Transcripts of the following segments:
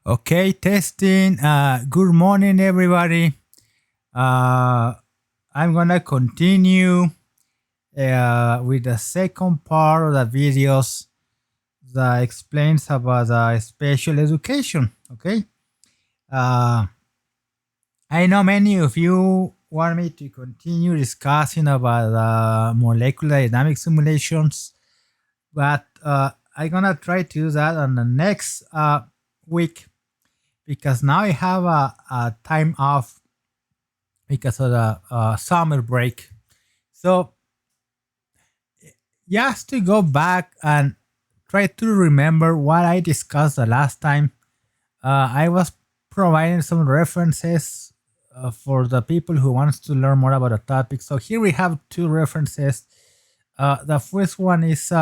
Okay, testing. Good morning, everybody. I'm gonna continue with the second part of the videos that explains about special education. Okay. Uh, I know many of you want me to continue discussing about molecular dynamic simulations, but I'm gonna try to do that on the next week because now I have a time off because of the summer break. So just to go back and try to remember what I discussed the last time, I was providing some references for the people who wants to learn more about the topic. So here we have two references. The first one is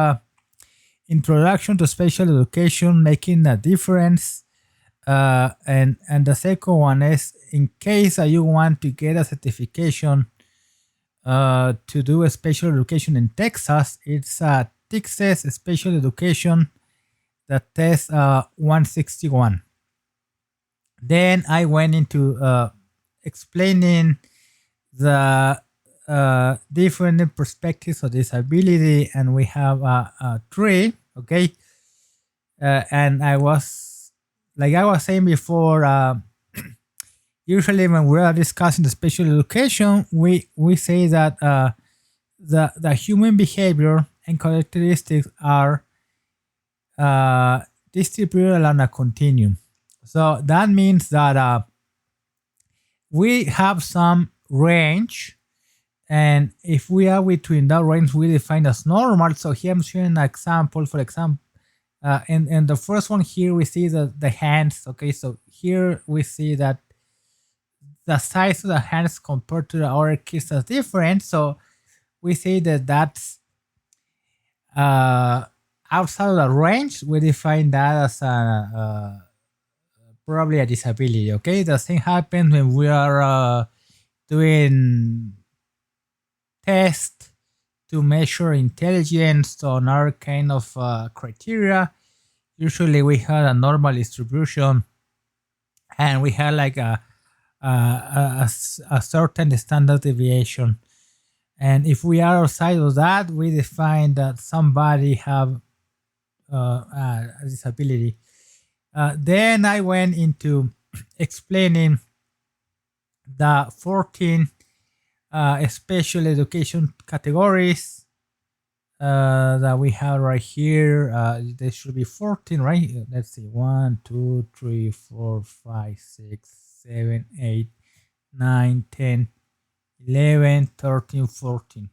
Introduction to Special Education, Making a Difference. And the second one is in case you want to get a certification to do a special education in Texas, it's Texas Special Education, the test 161. Then I went into explaining the different perspectives of disability, and we have three, okay? And I was, like I was saying before, usually when we are discussing the special education, we say that the human behavior and characteristics are distributed along a continuum. So that means that we have some range, and if we are between that range, we define as normal. So here I'm showing an example. For example, in the first one here, we see the hands. Okay, so here we see that the size of the hands compared to the other kids is different. So we say that that's outside of the range. We define that as probably a disability. Okay, the same happens when we are doing tests to measure intelligence on our kind of criteria. Usually we had a normal distribution, and we had like a certain standard deviation. And if we are outside of that, we define that somebody have a disability. Then I went into explaining the 14 special education categories that we have right here. There should be 14, right? Let's see, 1, 2, 3, 4, 5, 6, 7, 8, 9, 10, 11, 13, 14.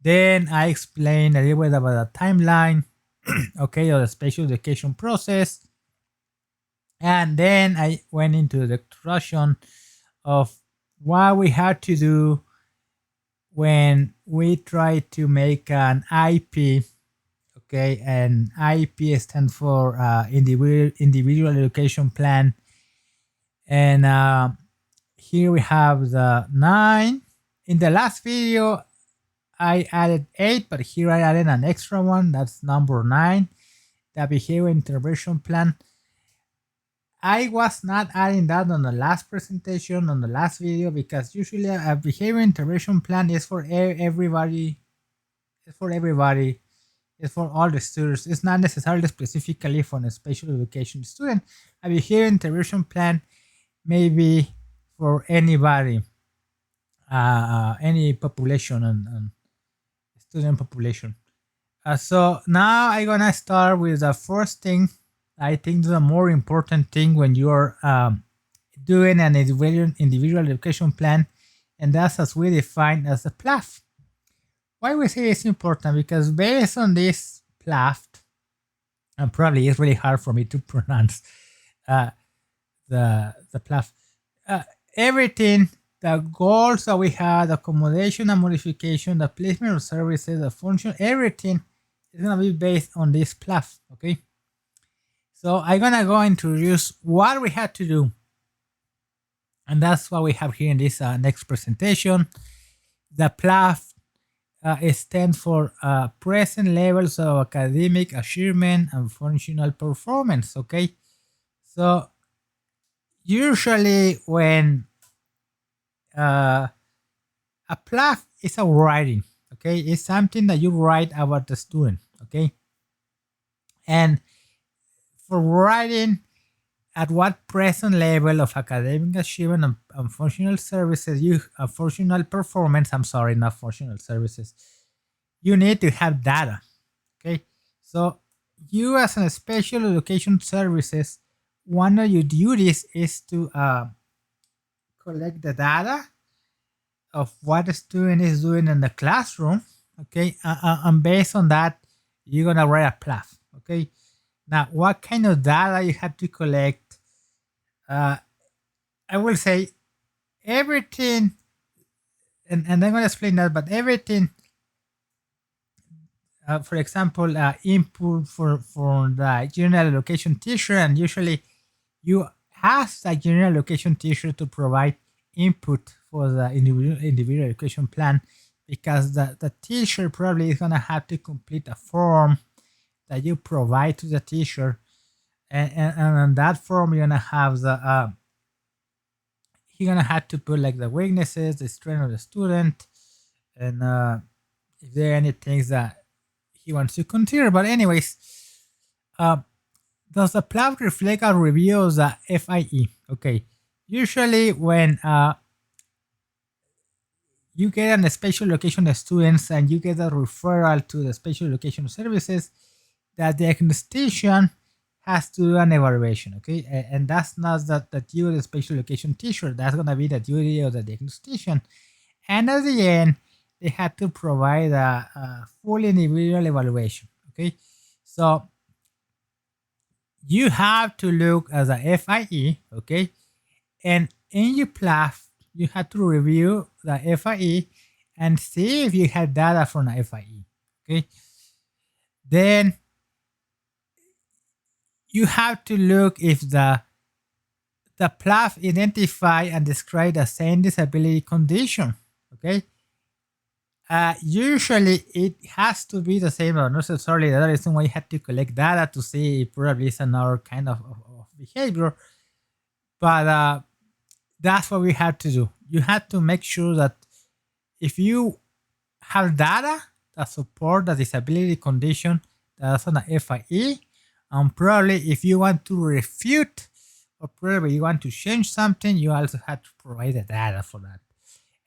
Then I explained a little bit about the timeline, okay, of the special education process. And then I went into the introduction of what we had to do when we try to make an IP, okay, and IP stands for individual education plan. And here we have the 9. In the last video, I added 8, but here I added an extra one. That's number 9, the behavior intervention plan. I was not adding that on the last presentation, on the last video, because usually a behavior intervention plan is for everybody. It's for everybody. It's for all the students. It's not necessarily specifically for a special education student. A behavior intervention plan may be for anybody, any population and student population. So now I'm gonna start with the first thing. I think the more important thing when you're doing an individual education plan, and that's as we define as the PLAAFP. Why we say it's important? Because based on this PLAAFP, and probably it's really hard for me to pronounce the PLAAFP, everything, the goals that we had, the accommodation and modification, the placement of services, the function, everything is gonna be based on this PLAAFP, okay? So I'm gonna go introduce what we had to do, and that's what we have here in this next presentation. The PLAAFP stands for present levels of academic achievement and functional performance. Okay, so usually when a PLAAFP is a writing, okay, it's something that you write about the student, okay, and for writing at what present level of academic achievement and functional services functional performance, I'm sorry, not functional services, you need to have data, okay. So you as a special education services, one of your duties is to collect the data of what the student is doing in the classroom, okay, and based on that, you're gonna write a PLAAFP, okay. Now, what kind of data you have to collect? I will say everything, and I'm gonna explain that, but everything, for example, input for the general education teacher, and usually you ask the general education teacher to provide input for the individual education plan, because the teacher probably is going to have to complete a form that you provide to the teacher, and on that form you're going to have the you're going to have to put like the weaknesses, the strength of the student, and if there are any things that he wants to consider. But anyways, does the PLAAFP reflect or review the FIE? Okay, usually when you get a special education students and you get a referral to the special education services, that the diagnostician has to do an evaluation, okay? And that's not the duty of the special education teacher, that's gonna be the duty of the diagnostician. And at the end, they had to provide a full individual evaluation, okay? So you have to look at the FIE, okay? And in your PLAAFP, you have to review the FIE and see if you have data from the FIE, okay? Then you have to look if the PLAAFP identify and describe the same disability condition, okay? Usually it has to be the same, or not necessarily. The reason why you have to collect data to see if probably it's another kind of behavior, but that's what we have to do. You have to make sure that if you have data that support the disability condition that's on the FIE, and probably if you want to refute or probably you want to change something, you also have to provide the data for that.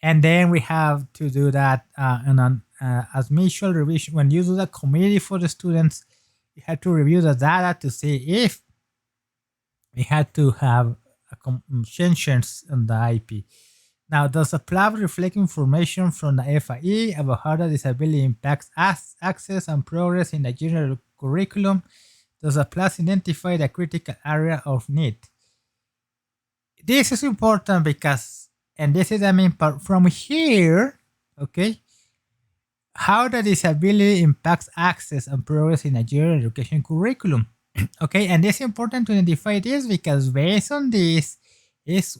And then we have to do that as mutual revision. When you do the committee for the students, you have to review the data to see if we had to have changes in the IP. Now, does the PLAAFP reflect information from the FIE about how the disability impacts access and progress in the general curriculum? Does the PLAAFP identify the critical area of need? This is important because, and this is the main part, from here, okay, how the disability impacts access and progress in a general education curriculum. Okay, and it's important to identify this because based on this is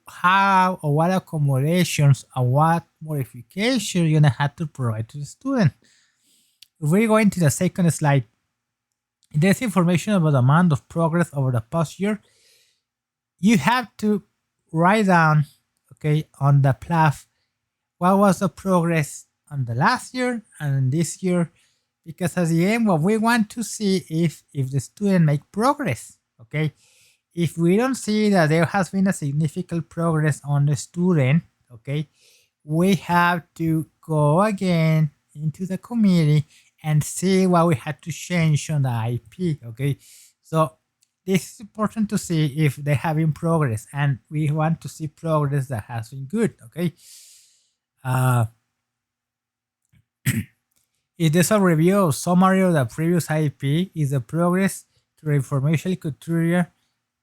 how or what accommodations or what modifications you're gonna have to provide to the student. If we go into the second slide, there's information about the amount of progress over the past year. You have to write down, okay, on the PLAAFP, what was the progress on the last year and this year, because at the end, what we want to see if the student make progress, okay? If we don't see that there has been a significant progress on the student, okay, we have to go again into the committee and see what we had to change on the IP, okay? So this is important to see if they have been progress, and we want to see progress that has been good, okay? If there's a review or summary of the previous IP, is the progress to the information criteria,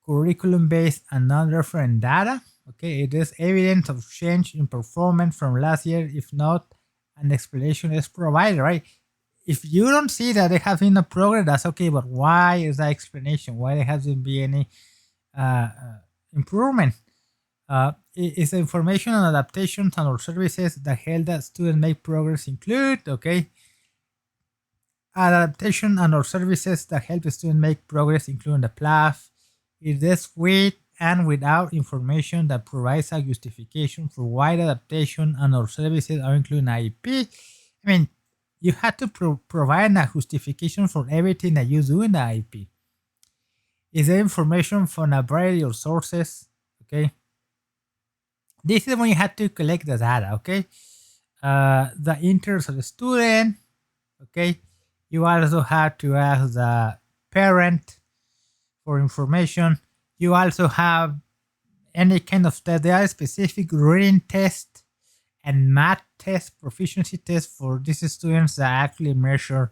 curriculum-based and non-referent data, okay? If there's evidence of change in performance from last year, if not, an explanation is provided, right? If you don't see that there has been a progress, that's okay, but why is that explanation? Why there hasn't been any improvement? Is the information on adaptations and or services that help the student make progress include, okay? Adaptation and or services that help the student make progress including the PLAAFP. Is this with and without information that provides a justification for why the adaptation and or services are included in IEP. I mean, you have to provide a justification for everything that you do in the IEP. Is there information from a variety of sources? Okay. This is when you have to collect the data, okay? The interest of the student, okay? You also have to ask the parent for information. You also have any kind of test. There are specific reading tests and math tests, proficiency tests for these students that actually measure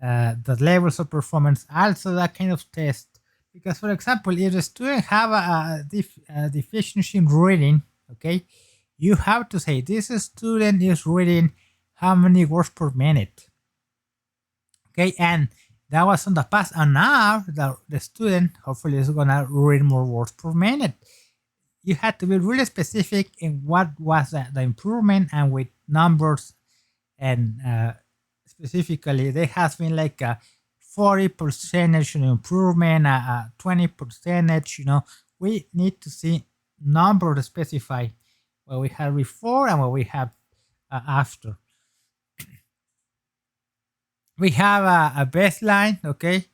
the levels of performance. Also that kind of test. Because, for example, if the student have a deficiency in reading, okay, you have to say this student is reading how many words per minute. Okay, and that was in the past, and now the student hopefully is gonna read more words per minute. You had to be really specific in what was the improvement, and with numbers, and specifically there has been like a 40% improvement, 20%. You know, we need to see number to specify what we had before and what we have after. We have a baseline, okay?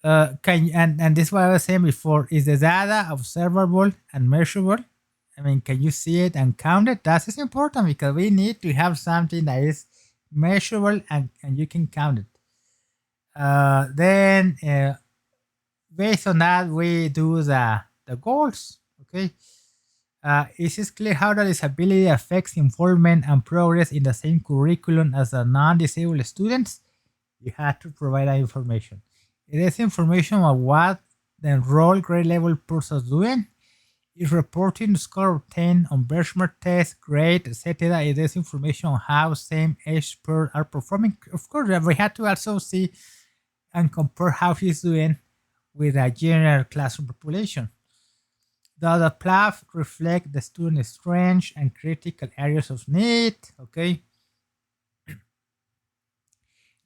And this is what I was saying before: is the data observable and measurable? I mean, can you see it and count it? That is important because we need to have something that is measurable and you can count it. Then based on that, we do the goals. Okay. Is it clear how the disability affects involvement and progress in the same curriculum as the non-disabled students? You have to provide that information. It is information on what the enrolled grade level person is doing. Is reporting the score obtained on benchmark tests, grade, etc. It is information on how same age pairs are performing. Of course, we have to also see and compare how he's doing with a general classroom population. Does the PLAAFP reflect the student's strengths and critical areas of need? Okay.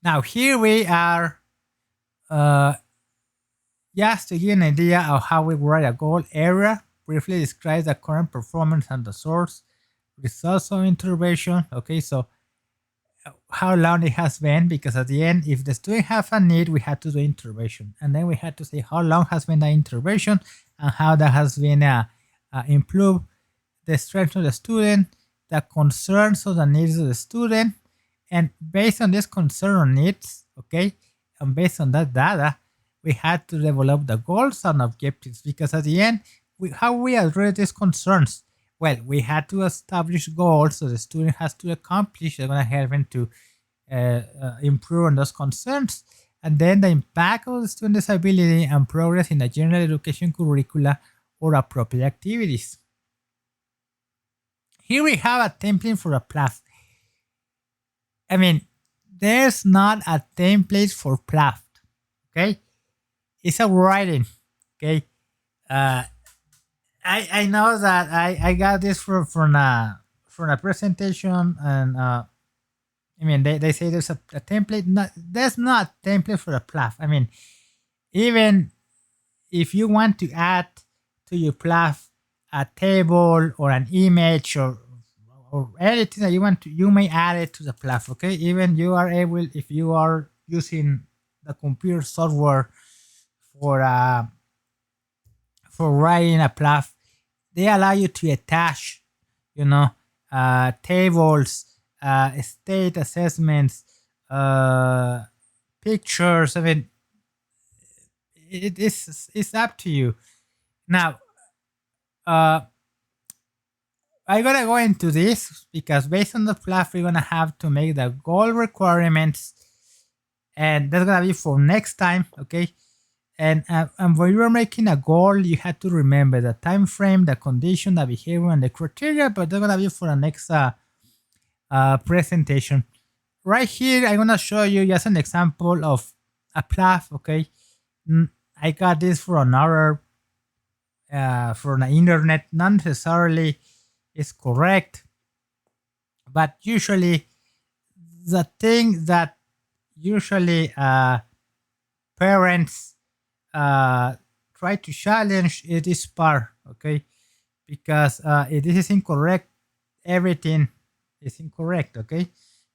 Now here we are, just to give an idea of how we write a goal area. Briefly describes the current performance and the source. Results of intervention. Okay, so how long it has been, because at the end, if the student have a need, we have to do intervention, and then we have to say how long has been the intervention and how that has been improved the strength of the student, the concerns of the needs of the student, and based on this concern or needs, okay, and based on that data, we had to develop the goals and objectives, because at the end, how we address these concerns? Well, we had to establish goals so the student has to accomplish. They're going to help him to improve on those concerns. And then the impact of the student disability and progress in the general education curricula or appropriate activities. Here we have a template for a PLAAFP. I mean, there's not a template for PLAAFP, okay? It's a writing, okay? I know that I got this from a presentation, and I mean they say there's a template. There's not a template for a PLAAFP. I mean, even if you want to add to your PLAAFP a table or an image or anything that you want to, you may add it to the PLAAFP. Okay, even you are able, if you are using the computer software for writing a PLAAFP, they allow you to attach, you know, tables, state assessments, pictures. I mean, it's up to you. Now, I'm gonna go into this because based on the PLAAFP, we're gonna have to make the goal requirements, and that's gonna be for next time, okay? And when you're making a goal, you have to remember the time frame, the condition, the behavior, and the criteria, but they're gonna be for the next presentation. Right here, I'm gonna show you just an example of a PLAAFP, okay? I got this from another, from the internet. Not necessarily is correct, but usually the thing that usually parents try try to challenge this part, okay? Because if this is incorrect, everything is incorrect, okay?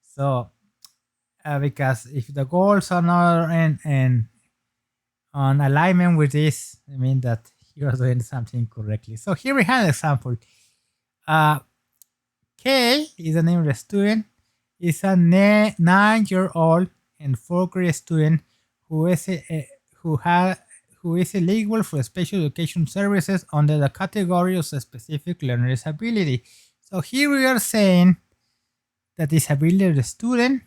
So because if the goals are not in on alignment with this, I mean that you're doing something correctly. So here we have an example. K is the name of the student. Is a 9-year-old and 4th grade student who is eligible for special education services under the category of specific learning disability. So here we are saying the disability of the student,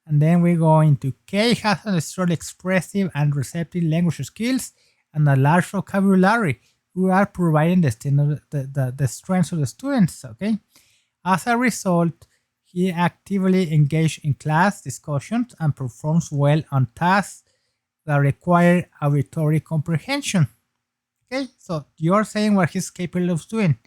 and then we go into K has a strong expressive and receptive language skills and a large vocabulary. We are providing the strengths of the students, okay? As a result, he actively engaged in class discussions and performs well on tasks that require auditory comprehension. Okay, so you're saying what he's capable of doing.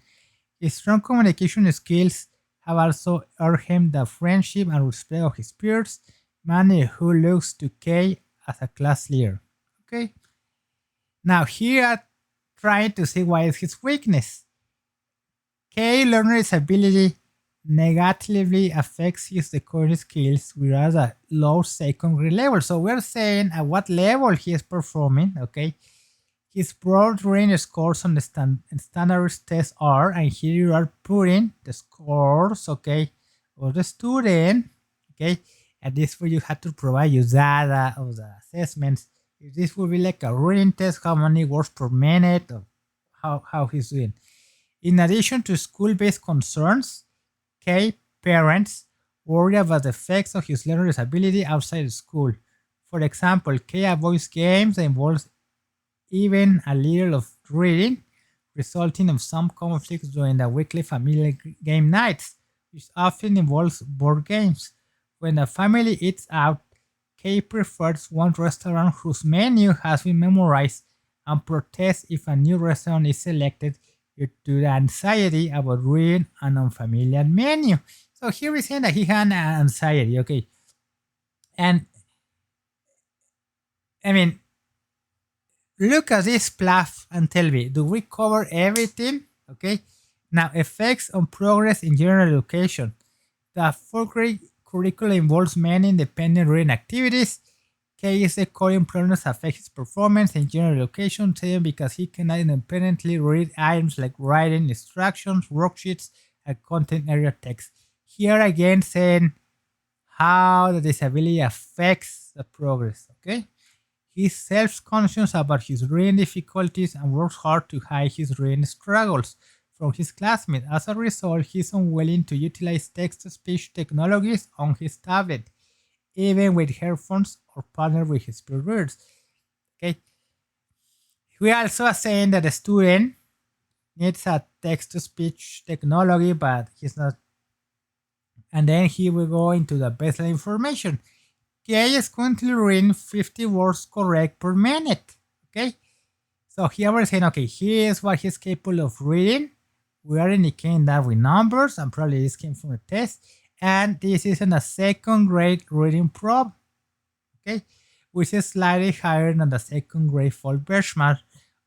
His strong communication skills have also earned him the friendship and respect of his peers, many who looks to K as a class leader. Okay, now here I'm trying to see what is his weakness. K learner disability negatively affects his decoding skills, whereas a low secondary level. So we're saying at what level he is performing, okay? His broad range scores on the standardized test are, and here you are putting the scores, okay, of the student, okay? And this way you have to provide you data of the assessments. If this would be like a reading test, how many words per minute, or how he's doing. In addition to school-based concerns, K parents worry about the effects of his learning disability outside school. For example, K avoids games that involves even a little of reading, resulting in some conflicts during the weekly family game nights, which often involves board games. When the family eats out, K prefers one restaurant whose menu has been memorized and protests if a new restaurant is selected due to the anxiety about reading an unfamiliar menu. So here we're saying that he had anxiety, okay? And I mean, look at this PLAAFP and tell me, do we cover everything? Okay. Now, effects on progress in general education. The 4th grade curriculum involves many independent reading activities. K is the coding problems affect his performance in general education, because he cannot independently read items like writing instructions, worksheets, and content area text. Here again, saying how the disability affects the progress. Okay, he's self-conscious about his reading difficulties and works hard to hide his reading struggles from his classmates. As a result, he's unwilling to utilize text-to-speech technologies on his tablet, even with headphones or partner with his peer readers. Okay. We also are saying that the student needs a text-to-speech technology, but he's not. And then he will go into the baseline information. K is currently reading 50 words correct per minute. Okay. So here we're saying, okay, here's what he's capable of reading. We are indicating that with numbers, and probably this came from a test. And this is in a 2nd grade reading probe, okay, which is slightly higher than the 2nd grade fall benchmark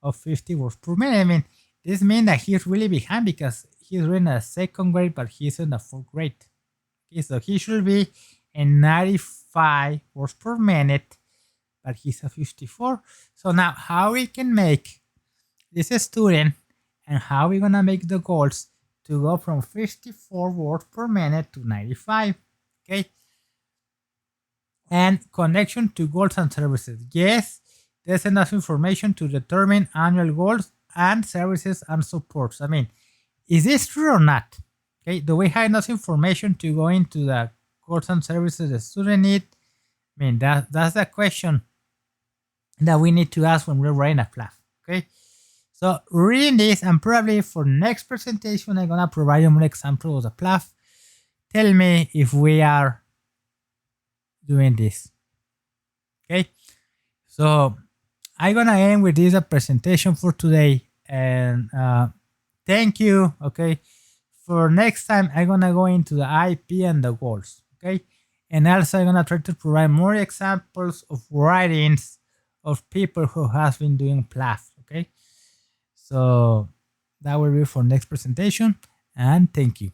of 50 words per minute. I mean, this means that he's really behind because he's reading a 2nd grade, but he's in the 4th grade. Okay, so he should be in 95 words per minute, but he's a 54. So now, how we can make this a student, and how we gonna make the goals to go from 54 words per minute to 95, okay? And connection to goals and services. Yes, there's enough information to determine annual goals and services and supports. I mean, is this true or not? Okay, do we have enough information to go into the goals and services the student need? I mean, that's the question that we need to ask when we're writing a PLAAFP, okay? So reading this, and probably for next presentation, I'm gonna provide you more examples of the PLAAFP. Tell me if we are doing this. Okay. So I'm gonna end with this presentation for today, and thank you. Okay. For next time, I'm gonna go into the IP and the goals. Okay. And also I'm gonna try to provide more examples of writings of people who have been doing PLAAFP. Okay, so that will be for next presentation, and thank you.